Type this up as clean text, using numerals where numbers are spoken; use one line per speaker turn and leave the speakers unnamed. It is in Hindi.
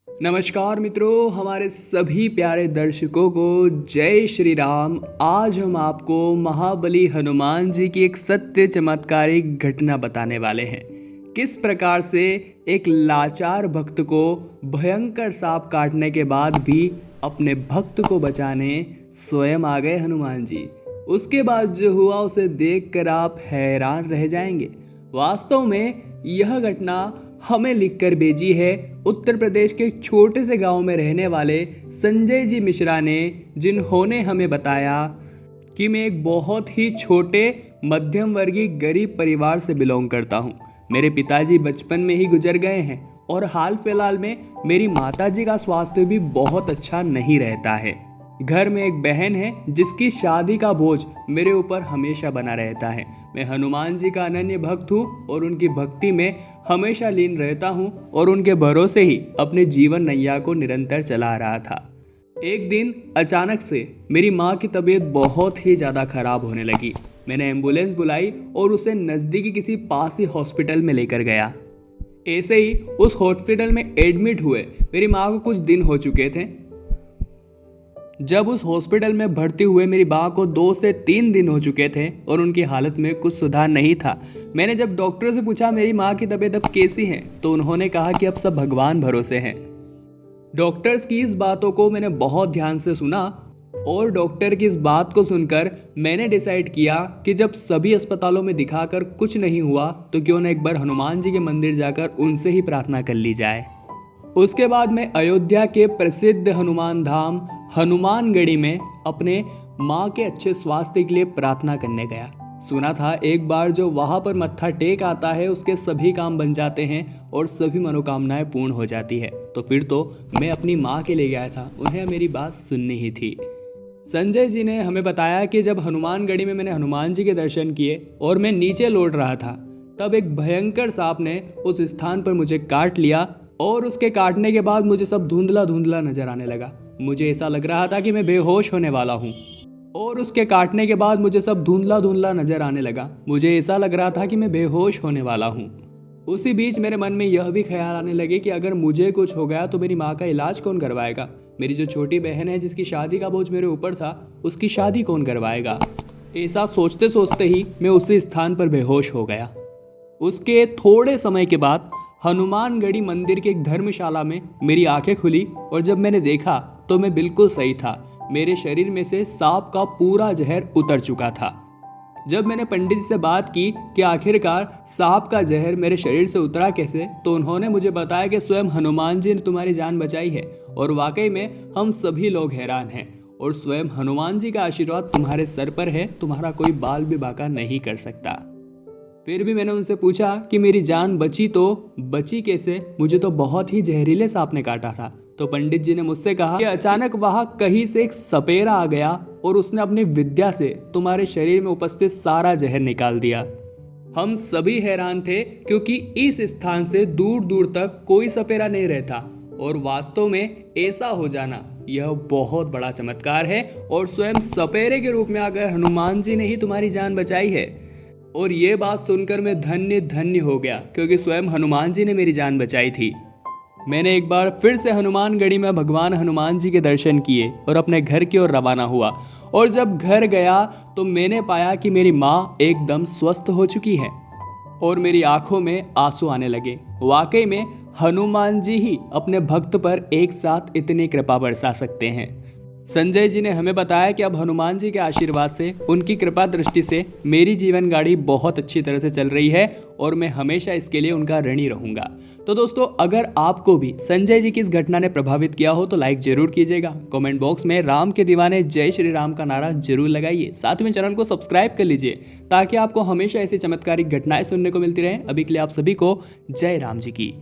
नमस्कार मित्रों, हमारे सभी प्यारे दर्शकों को जय श्री राम। आज हम आपको महाबली हनुमान जी की एक सत्य चमत्कारिक घटना बताने वाले हैं। किस प्रकार से एक लाचार भक्त को भयंकर सांप काटने के बाद भी अपने भक्त को बचाने स्वयं आ गए हनुमान जी। उसके बाद जो हुआ उसे देखकर आप हैरान रह जाएंगे। वास्तव में यह घटना हमें लिखकर भेजी है उत्तर प्रदेश के एक छोटे से गांव में रहने वाले संजय जी मिश्रा ने, जिन्होंने हमें बताया कि मैं एक बहुत ही छोटे मध्यम वर्गीय गरीब परिवार से बिलोंग करता हूं। मेरे पिताजी बचपन में ही गुजर गए हैं और हाल फिलहाल में मेरी माताजी का स्वास्थ्य भी बहुत अच्छा नहीं रहता है। घर में एक बहन है जिसकी शादी का बोझ मेरे ऊपर हमेशा बना रहता है। मैं हनुमान जी का अनन्य भक्त हूँ और उनकी भक्ति में हमेशा लीन रहता हूँ और उनके भरोसे ही अपने जीवन नैया को निरंतर चला रहा था। एक दिन अचानक से मेरी माँ की तबीयत बहुत ही ज़्यादा खराब होने लगी। मैंने एम्बुलेंस बुलाई और उसे नज़दीकी किसी पास ही हॉस्पिटल में लेकर गया। ऐसे ही उस हॉस्पिटल में एडमिट हुए मेरी माँ को कुछ दिन हो चुके थे। जब उस हॉस्पिटल में भर्ती हुए मेरी माँ को 2 से 3 दिन हो चुके थे और उनकी हालत में कुछ सुधार नहीं था। मैंने जब डॉक्टर से पूछा मेरी माँ की तबीयत अब कैसी है, तो उन्होंने कहा कि अब सब भगवान भरोसे हैं। डॉक्टर्स की इस बातों को मैंने बहुत ध्यान से सुना और डॉक्टर की इस बात को सुनकर मैंने डिसाइड किया कि जब सभी अस्पतालों में दिखाकर कुछ नहीं हुआ तो क्यों न एक बार हनुमान जी के मंदिर जाकर उनसे ही प्रार्थना कर ली जाए। उसके बाद मैं अयोध्या के प्रसिद्ध हनुमान धाम हनुमानगढ़ी में अपने माँ के अच्छे स्वास्थ्य के लिए प्रार्थना करने गया। सुना था एक बार जो वहाँ पर मत्था टेक आता है उसके सभी काम बन जाते हैं और सभी मनोकामनाएं पूर्ण हो जाती है। तो फिर तो मैं अपनी माँ के लिए गया था, उन्हें मेरी बात सुननी ही थी। संजय जी ने हमें बताया कि जब हनुमानगढ़ी में मैंने हनुमान जी के दर्शन किए और मैं नीचे लौट रहा था, तब एक भयंकर सांप ने उस स्थान पर मुझे काट लिया और उसके काटने के बाद मुझे सब धुंधला धुंधला नजर आने लगा। मुझे ऐसा लग रहा था कि मैं बेहोश होने वाला हूँ और उसके काटने के बाद मुझे सब धुंधला धुंधला नजर आने लगा। मुझे ऐसा लग रहा था कि मैं बेहोश होने वाला हूँ। उसी बीच मेरे मन में यह भी ख्याल आने लगे कि अगर मुझे कुछ हो गया तो मेरी माँ का इलाज कौन करवाएगा। मेरी जो छोटी बहन है जिसकी शादी का बोझ मेरे ऊपर था, उसकी शादी कौन करवाएगा। ऐसा सोचते सोचते ही मैं उसी स्थान पर बेहोश हो गया। उसके थोड़े समय के बाद हनुमानगढ़ी मंदिर के एक धर्मशाला में मेरी आंखें खुली और जब मैंने देखा तो मैं बिल्कुल सही था। मेरे शरीर में से सांप का पूरा जहर उतर चुका था। जब मैंने पंडित जी से बात की कि आखिरकार सांप का जहर मेरे शरीर से उतरा कैसे, तो उन्होंने मुझे बताया कि स्वयं हनुमान जी ने तुम्हारी जान बचाई है। और वाकई में हम सभी लोग हैरान हैं और स्वयं हनुमान जी का आशीर्वाद तुम्हारे सर पर है, तुम्हारा कोई बाल भी बांका नहीं कर सकता। फिर भी मैंने उनसे पूछा कि मेरी जान बची तो बची कैसे, मुझे तो बहुत ही जहरीले सांप ने काटा था। तो पंडित जी ने मुझसे कहा कि अचानक वहां कहीं से एक सपेरा आ गया और उसने अपनी विद्या से तुम्हारे शरीर में उपस्थित सारा जहर निकाल दिया। हम सभी हैरान थे क्योंकि इस स्थान से दूर दूर तक कोई सपेरा नहीं रहता और वास्तव में ऐसा हो जाना यह बहुत बड़ा चमत्कार है और स्वयं सपेरे के रूप में आ गए हनुमान जी ने ही तुम्हारी जान बचाई है। और ये बात सुनकर मैं धन्य धन्य हो गया क्योंकि स्वयं हनुमान जी ने मेरी जान बचाई थी। मैंने एक बार फिर से हनुमानगढ़ी में भगवान हनुमान जी के दर्शन किए और अपने घर की ओर रवाना हुआ। और जब घर गया तो मैंने पाया कि मेरी माँ एकदम स्वस्थ हो चुकी है और मेरी आंखों में आंसू आने लगे। वाकई में हनुमान जी ही अपने भक्त पर एक साथ इतनी कृपा बरसा सकते हैं। संजय जी ने हमें बताया कि अब हनुमान जी के आशीर्वाद से, उनकी कृपा दृष्टि से मेरी जीवन गाड़ी बहुत अच्छी तरह से चल रही है और मैं हमेशा इसके लिए उनका ऋणी रहूंगा। तो दोस्तों, अगर आपको भी संजय जी की इस घटना ने प्रभावित किया हो तो लाइक जरूर कीजिएगा। कमेंट बॉक्स में राम के दीवाने जय श्री राम का नारा जरूर लगाइए। साथ में चैनल को सब्सक्राइब कर लीजिए ताकि आपको हमेशा ऐसी चमत्कारिक घटनाएं सुनने को मिलती रहे। अभी के लिए आप सभी को जय राम जी की।